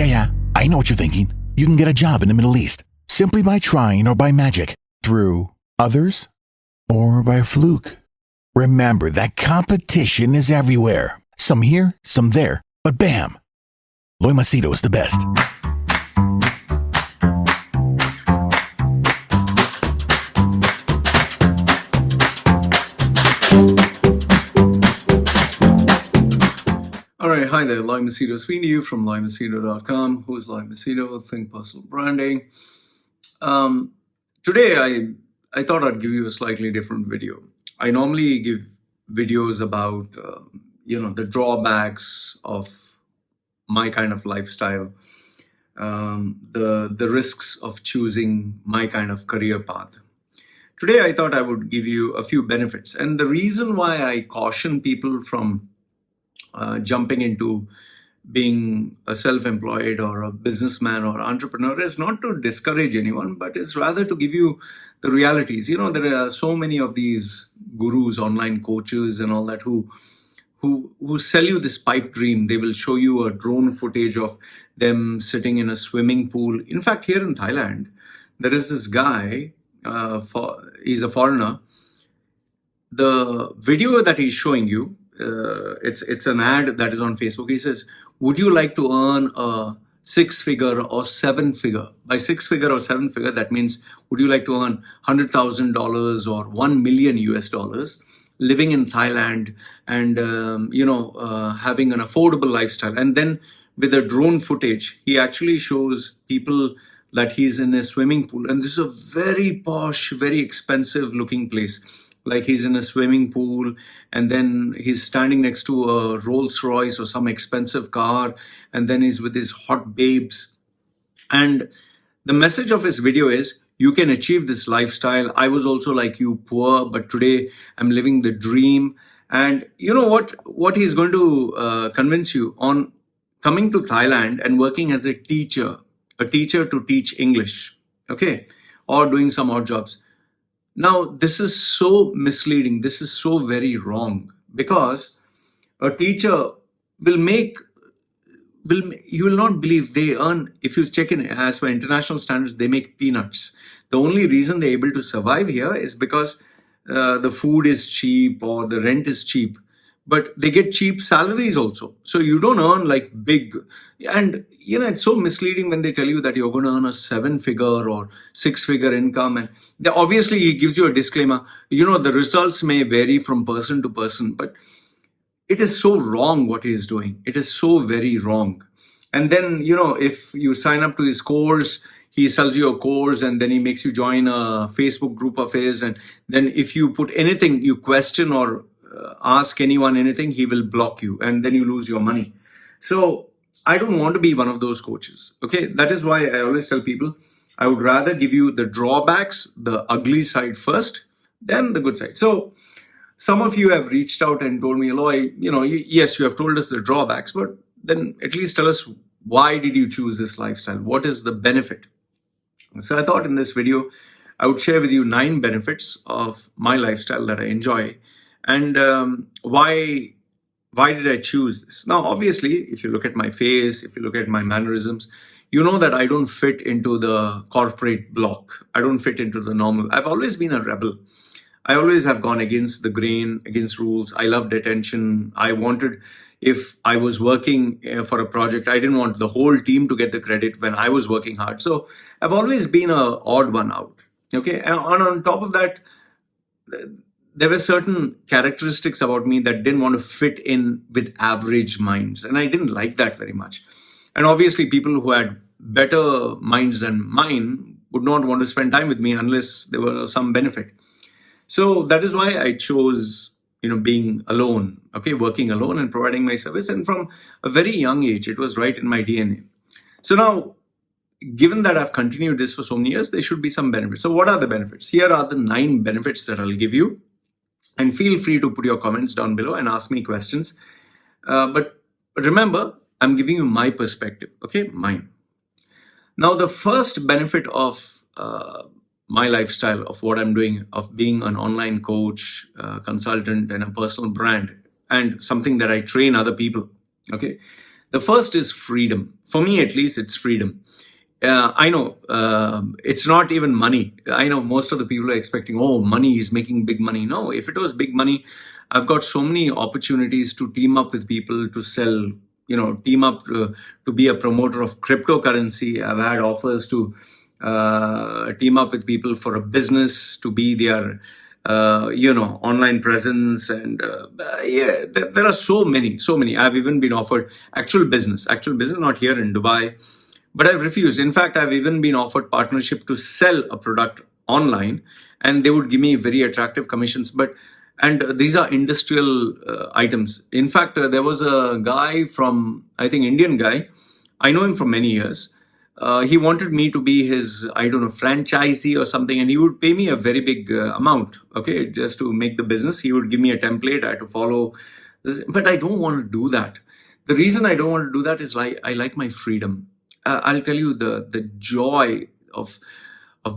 Yeah, I know what you're thinking. You can get a job in the Middle East simply by trying or by magic, through others, or by fluke. Remember that competition is everywhere. Some here, some there, but bam! Loy Machedo is the best. All right, hi there, Loy Machedo speaking to you from loymachedo.com. Who's Loy Machedo? Think Personal Branding. Today, I thought I'd give you a slightly different video. I normally give videos about, the drawbacks of my kind of lifestyle, the risks of choosing my kind of career path. Today, I thought I would give you a few benefits. And the reason why I caution people from jumping into being a self-employed or a businessman or entrepreneur is not to discourage anyone, but it's rather to give you the realities. There are so many of these gurus, online coaches and all that who sell you this pipe dream. They will show you a drone footage of them sitting in a swimming pool. In fact, here in Thailand, there is this guy, he's a foreigner. The video that he's showing you, it's an ad that is on Facebook. He says, would you like to earn a 6-figure or 7-figure? By 6-figure or 7-figure, that means would you like to earn $100,000 or $1 million US living in Thailand and having an affordable lifestyle? And then with a drone footage, he actually shows people that he's in a swimming pool, and this is a very posh, very expensive looking place. Like he's in a swimming pool and then he's standing next to a Rolls Royce or some expensive car, and then he's with his hot babes. And the message of his video is, you can achieve this lifestyle. I was also like you, poor, but today I'm living the dream. And you know what he's going to convince you on coming to Thailand and working as a teacher to teach English, okay, or doing some odd jobs. Now, this is so misleading. This is so very wrong, because a teacher you will not believe they earn, if you check in as per international standards, they make peanuts. The only reason they're able to survive here is because the food is cheap or the rent is cheap, but they get cheap salaries also. So you don't earn like big. And it's so misleading when they tell you that you're going to earn a 7-figure or 6-figure income. And obviously he gives you a disclaimer, the results may vary from person to person, but it is so wrong what he is doing. It is so very wrong. And then, if you sign up to his course, he sells you a course and then he makes you join a Facebook group of his. And then if you put anything, you question or ask anyone anything, he will block you and then you lose your money. So I don't want to be one of those coaches. Okay. That is why I always tell people, I would rather give you the drawbacks, the ugly side first, than the good side. So some of you have reached out and told me, Loy, yes, you have told us the drawbacks, but then at least tell us, why did you choose this lifestyle? What is the benefit? So I thought in this video, I would share with you 9 benefits of my lifestyle that I enjoy. And why did I choose this? Now, obviously, if you look at my face, if you look at my mannerisms, you know that I don't fit into the corporate block. I don't fit into the normal. I've always been a rebel. I always have gone against the grain, against rules. I loved attention. I wanted, if I was working for a project, I didn't want the whole team to get the credit when I was working hard. So I've always been an odd one out. Okay. And on top of that, there were certain characteristics about me that didn't want to fit in with average minds. And I didn't like that very much. And obviously people who had better minds than mine would not want to spend time with me unless there were some benefit. So that is why I chose, being alone, okay, working alone and providing my service. And from a very young age, it was right in my DNA. So now, given that I've continued this for so many years, there should be some benefits. So what are the benefits? Here are the 9 benefits that I'll give you. And feel free to put your comments down below and ask me questions. But remember, I'm giving you my perspective, okay, mine. Now, the first benefit of my lifestyle, of what I'm doing, of being an online coach, consultant, and a personal brand, and something that I train other people, okay. The first is freedom. For me, at least, it's freedom. I know it's not even money. I know most of the people are expecting, oh, money is making big money. No, if it was big money, I've got so many opportunities to team up with people to sell, team up to be a promoter of cryptocurrency. I've had offers to team up with people for a business, to be their online presence. And yeah, there are so many. I've even been offered actual business, not here in Dubai, but I've refused. In fact, I've even been offered partnership to sell a product online, and they would give me very attractive commissions. And these are industrial items. In fact, there was a guy from, I think, Indian guy. I know him for many years. He wanted me to be his, I don't know, franchisee or something, and he would pay me a very big amount, okay, just to make the business. He would give me a template. I had to follow this, but I don't want to do that. The reason I don't want to do that is I like my freedom. I'll tell you the joy of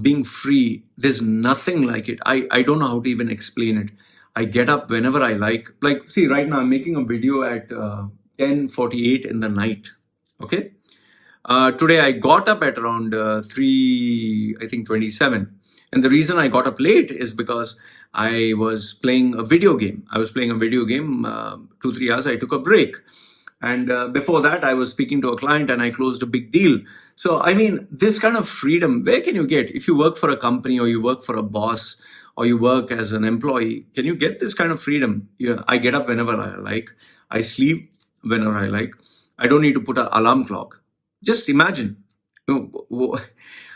being free. There's nothing like it. I don't know how to even explain it. I get up whenever I like. Like, see, right now I'm making a video at 10:48 in the night. Okay. Today I got up at around 3:27, and the reason I got up late is because I was playing a video game. 2-3 hours. I took a break, and before that I was speaking to a client and I closed a big deal. So I mean, this kind of freedom, where can you get? If you work for a company, or you work for a boss, or you work as an employee, can you get this kind of freedom? Yeah, I get up whenever I like. I sleep whenever I like. I don't need to put an alarm clock. Just imagine.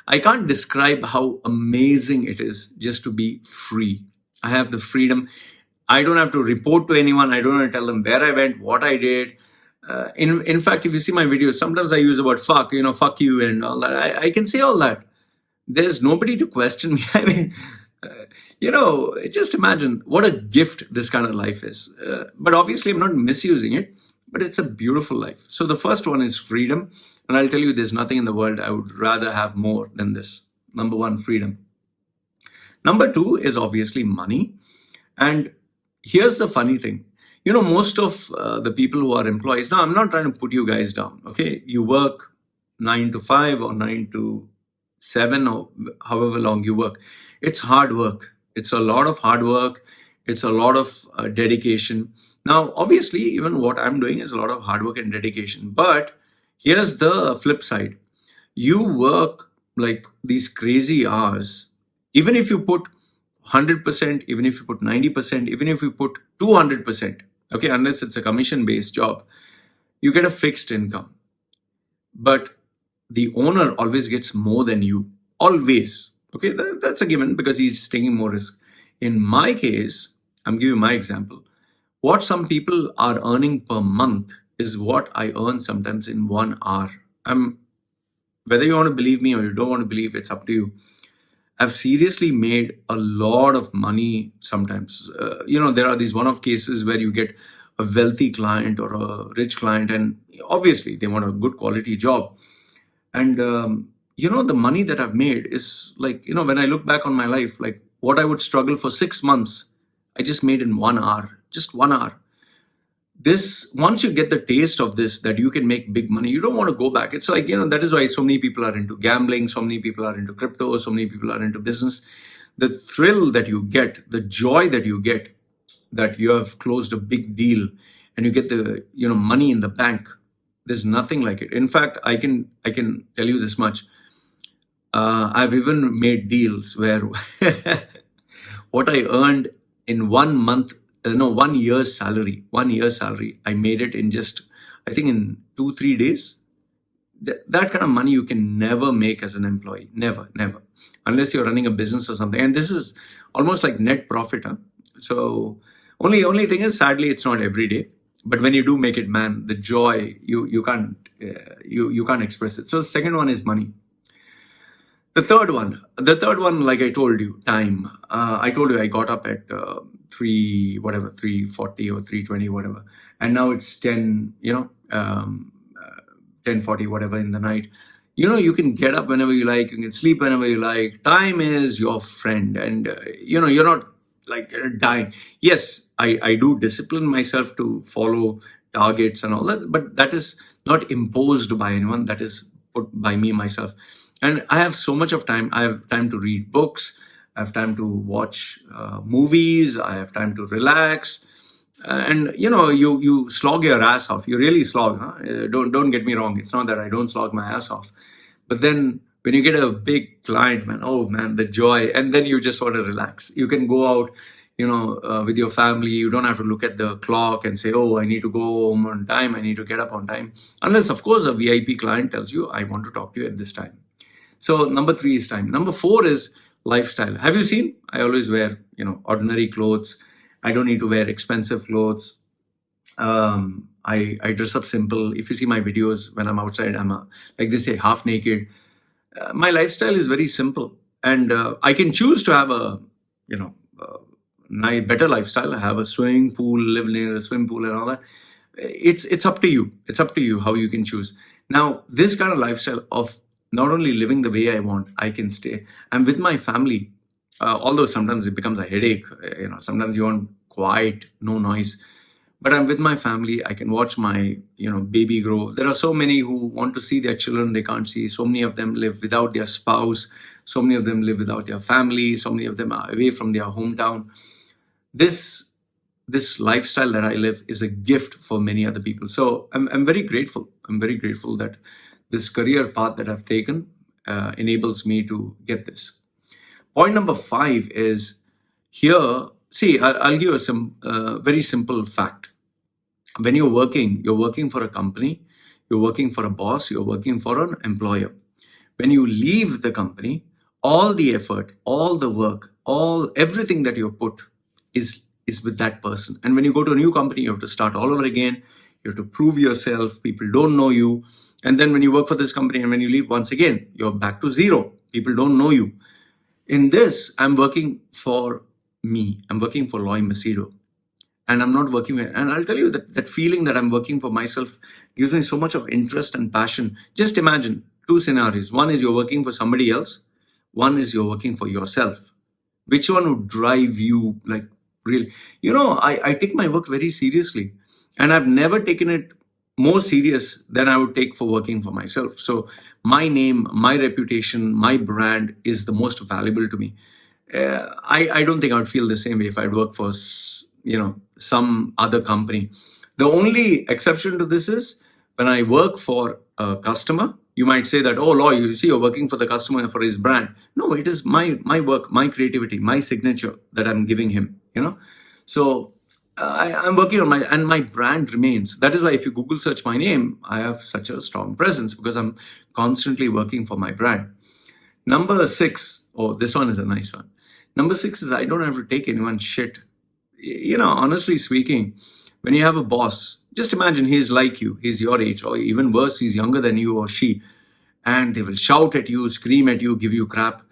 I can't describe how amazing it is just to be free. I have the freedom. I don't have to report to anyone. I don't have to tell them where I went, what I did. In fact, if you see my videos, sometimes I use the word fuck, fuck you and all that. I can say all that. There's nobody to question me. I mean, just imagine what a gift this kind of life is. But obviously, I'm not misusing it, but it's a beautiful life. So the first one is freedom. And I'll tell you, there's nothing in the world I would rather have more than this. Number one, freedom. Number two is obviously money. And here's the funny thing. Most of the people who are employees, now I'm not trying to put you guys down, okay? You work 9 to 5 or 9 to 7 or however long you work. It's hard work. It's a lot of hard work. It's a lot of dedication. Now, obviously, even what I'm doing is a lot of hard work and dedication. But here's the flip side. You work like these crazy hours. Even if you put 100%, even if you put 90%, even if you put 200%, okay, unless it's a commission-based job, you get a fixed income. But the owner always gets more than you. Always. Okay, that's a given because he's taking more risk. In my case, I'm giving you my example. What some people are earning per month is what I earn sometimes in 1 hour. Whether you want to believe me or you don't want to believe, it's up to you. I've seriously made a lot of money sometimes. There are these one-off cases where you get a wealthy client or a rich client, and obviously they want a good quality job. And, the money that I've made is like, when I look back on my life, like what I would struggle for 6 months, I just made in 1 hour, just 1 hour. Once you get the taste of this, that you can make big money, you don't want to go back. It's like, that is why so many people are into gambling, so many people are into crypto, so many people are into business. The thrill that you get, the joy that you get, that you have closed a big deal and you get the, money in the bank. There's nothing like it. In fact, I can tell you this much. I've even made deals where what I earned in 1 month, 1 year's salary, I made it in just, I think in 2-3 days. That kind of money you can never make as an employee. Never. Unless you're running a business or something. And this is almost like net profit. Huh? So only thing is, sadly, it's not every day. But when you do make it, man, the joy, you can't express it. So the second one is money. The third one, like I told you, time. I told you I got up at 3:40 or 3:20, whatever. And now it's 10:40, whatever, in the night. You can get up whenever you like. You can sleep whenever you like. Time is your friend. And, you're not like dying. Yes, I do discipline myself to follow targets and all that. But that is not imposed by anyone. That is put by me myself. And I have so much of time. I have time to read books. I have time to watch movies. I have time to relax. And you slog your ass off. You really slog. Huh? Don't get me wrong. It's not that I don't slog my ass off, but then when you get a big client, man, oh man, the joy. And then you just want to relax. You can go out, with your family. You don't have to look at the clock and say, oh, I need to go home on time. I need to get up on time. Unless, of course, a VIP client tells you, I want to talk to you at this time. So number 3 is time. Number 4 is lifestyle. Have you seen? I always wear, ordinary clothes. I don't need to wear expensive clothes. I dress up simple. If you see my videos when I'm outside, I'm like they say, half naked. My lifestyle is very simple, and I can choose to have a better lifestyle. I have a swimming pool, live near a swimming pool, and all that. It's up to you. It's up to you how you can choose. Now, this kind of lifestyle of not only living the way I want, I can stay. I'm with my family, although sometimes it becomes a headache. Sometimes you want quiet, no noise. But I'm with my family. I can watch my baby grow. There are so many who want to see their children they can't see. So many of them live without their spouse. So many of them live without their family. So many of them are away from their hometown. This lifestyle that I live is a gift for many other people. So I'm very grateful. I'm very grateful that this career path that I've taken enables me to get this. Point number 5 is here. See, I'll give you a very simple fact. When you're working for a company, you're working for a boss, you're working for an employer. When you leave the company, all the effort, all the work, everything that you've put is with that person. And when you go to a new company, you have to start all over again. You have to prove yourself. People don't know you. And then when you work for this company and when you leave once again, you're back to zero. People don't know you. In this, I'm working for me. I'm working for Loy Machedo. And I'm not working with, and I'll tell you that feeling that I'm working for myself gives me so much of interest and passion. Just imagine 2 scenarios. One is you're working for somebody else. One is you're working for yourself. Which one would drive you like really? I take my work very seriously, and I've never taken it more serious than I would take for working for myself. So my name, my reputation, my brand is the most valuable to me. I don't think I would feel the same way if I'd work for some other company. The only exception to this is when I work for a customer. You might say that, oh, Loy, you see, you're working for the customer for his brand. No, it is my work, my creativity, my signature that I'm giving him. So I'm working on my brand remains. That is why if you Google search my name, I have such a strong presence because I'm constantly working for my brand. Number 6, this one is a nice one. Number 6 is I don't have to take anyone's shit. Honestly speaking, when you have a boss, just imagine he's like you, he's your age, or even worse, he's younger than you or she, and they will shout at you, scream at you, give you crap.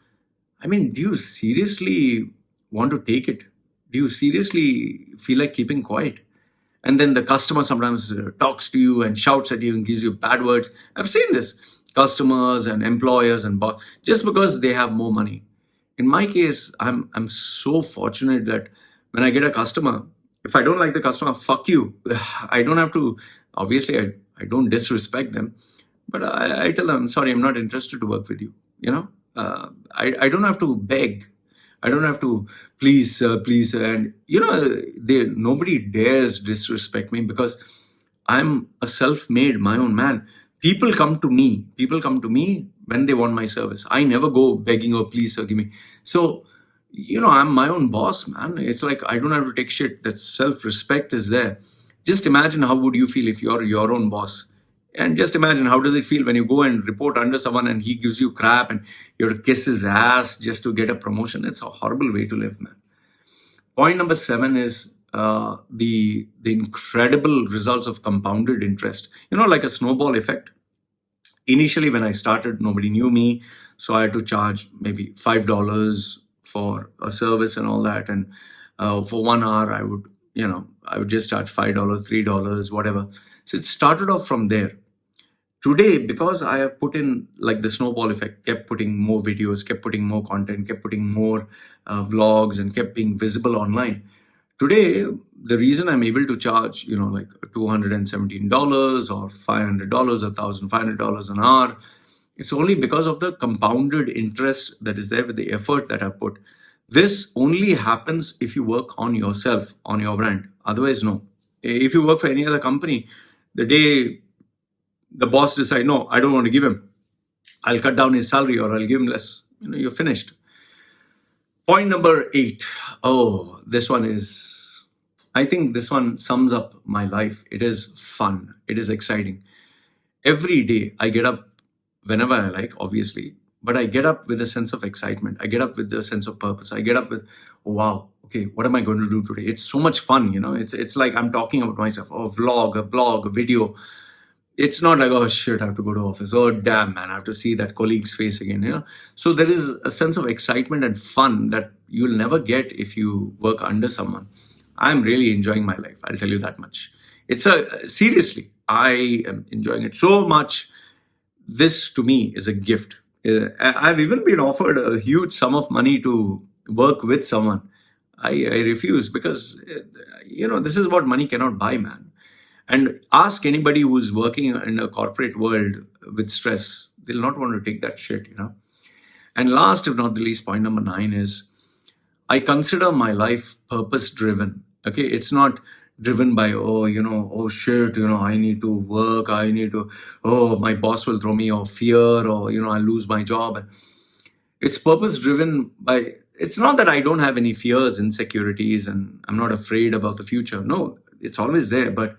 I mean, do you seriously want to take it? Do you seriously feel like keeping quiet? And then the customer sometimes talks to you and shouts at you and gives you bad words. I've seen this. Customers and employers and boss, just because they have more money. In my case, I'm so fortunate that when I get a customer, if I don't like the customer, fuck you. I don't have to, obviously, I don't disrespect them, but I tell them, sorry, I'm not interested to work with you. I don't have to beg. I don't have to please, please. And, nobody dares disrespect me because I'm a self-made, my own man. People come to me when they want my service. I never go begging or please or give me. So, I'm my own boss, man. It's like I don't have to take shit. That self-respect is there. Just imagine how would you feel if you're your own boss. And just imagine how does it feel when you go and report under someone and he gives you crap and you have to kiss his ass just to get a promotion. It's a horrible way to live, man. Point number 7 is the incredible results of compounded interest. Like a snowball effect. Initially, when I started, nobody knew me. So I had to charge maybe $5 for a service and all that. And for 1 hour, I would just charge $5, $3, whatever. So it started off from there. Today, because I have put in like the snowball effect, kept putting more videos, kept putting more content, kept putting more vlogs and kept being visible online. Today, the reason I'm able to charge, like $217 or $500, $1,500 an hour, it's only because of the compounded interest that is there with the effort that I put. This only happens if you work on yourself, on your brand. Otherwise, no. If you work for any other company, the day the boss decides, no, I don't want to give him, I'll cut down his salary or I'll give him less, you're finished. Point number 8. Oh, I think this one sums up my life. It is fun. It is exciting. Every day I get up whenever I like, obviously, but I get up with a sense of excitement. I get up with a sense of purpose. I get up with, oh, wow, okay, what am I going to do today? It's so much fun, it's like I'm talking about myself, a vlog, a blog, a video. It's not like, oh shit, I have to go to office. Oh damn, man, I have to see that colleague's face again. So there is a sense of excitement and fun that you'll never get if you work under someone. I'm really enjoying my life. I'll tell you that much. Seriously, I am enjoying it so much. This to me is a gift. I've even been offered a huge sum of money to work with someone. I refuse because, this is what money cannot buy, man. And ask anybody who's working in a corporate world with stress, they'll not want to take that shit, And last, if not the least, point number 9 is I consider my life purpose driven. Okay, it's not driven by, oh shit, I need to work, my boss will throw me off, fear, or, I'll lose my job. It's purpose driven by, it's not that I don't have any fears, insecurities, and I'm not afraid about the future. No, it's always there, but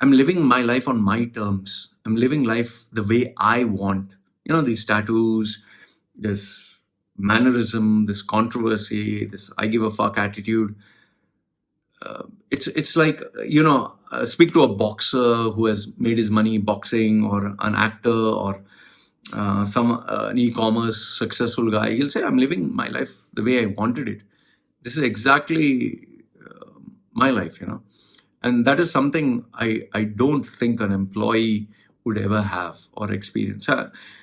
I'm living my life on my terms. I'm living life the way I want. These tattoos, this mannerism, this controversy, this I give a fuck attitude. It's like, speak to a boxer who has made his money boxing, or an actor, or an e-commerce successful guy. He'll say, I'm living my life the way I wanted it. This is exactly my life, And that is something I don't think an employee would ever have or experience.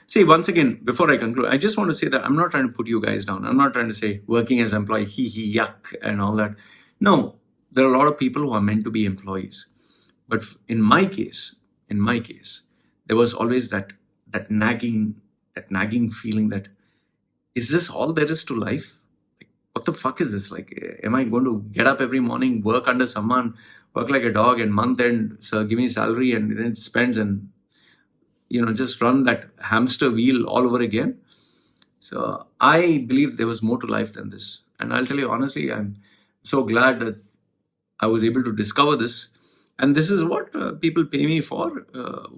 See, once again, before I conclude, I just want to say that I'm not trying to put you guys down. I'm not trying to say working as employee, yuck, and all that. No, there are a lot of people who are meant to be employees. But in my case, there was always that nagging feeling that, is this all there is to life? Like, what the fuck is this? Like, am I going to get up every morning, work under someone, work like a dog, and month end, so give me salary, and then it spends, and just run that hamster wheel all over again? So I believe there was more to life than this. And I'll tell you honestly, I'm so glad that I was able to discover this. And this is what people pay me for,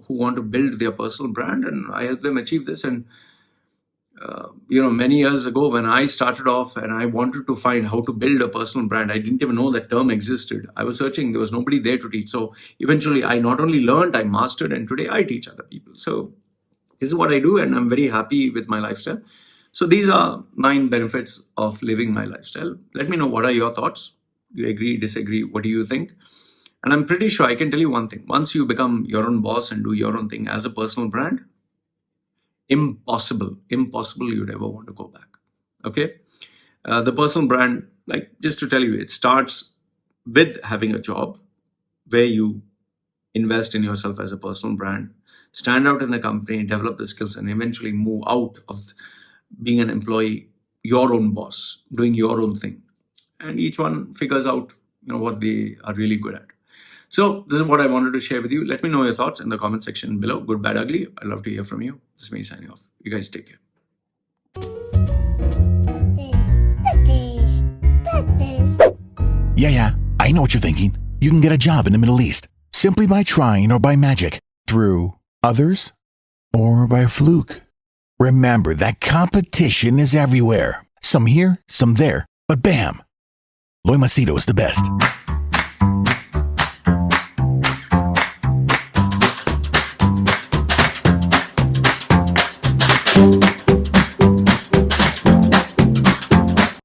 who want to build their personal brand, and I help them achieve this. And many years ago when I started off and I wanted to find how to build a personal brand, I didn't even know that term existed. I was searching, there was nobody there to teach. So eventually I not only learned, I mastered, and today I teach other people. So this is what I do, and I'm very happy with my lifestyle. So these are 9 benefits of living my lifestyle. Let me know, what are your thoughts? Do you agree, disagree? What do you think? And I'm pretty sure I can tell you one thing. Once you become your own boss and do your own thing as a personal brand, impossible you'd ever want to go back. Okay? The personal brand, like, just to tell you, it starts with having a job where you invest in yourself as a personal brand, stand out in the company, develop the skills, and eventually move out of being an employee, your own boss, doing your own thing. And each one figures out, what they are really good at. So this is what I wanted to share with you. Let me know your thoughts in the comment section below. Good, bad, ugly. I'd love to hear from you. This is me signing off. You guys take care. Yeah, I know what you're thinking. You can get a job in the Middle East simply by trying, or by magic, through others, or by fluke. Remember that competition is everywhere. Some here, some there, but bam! Loy Machedo is the best.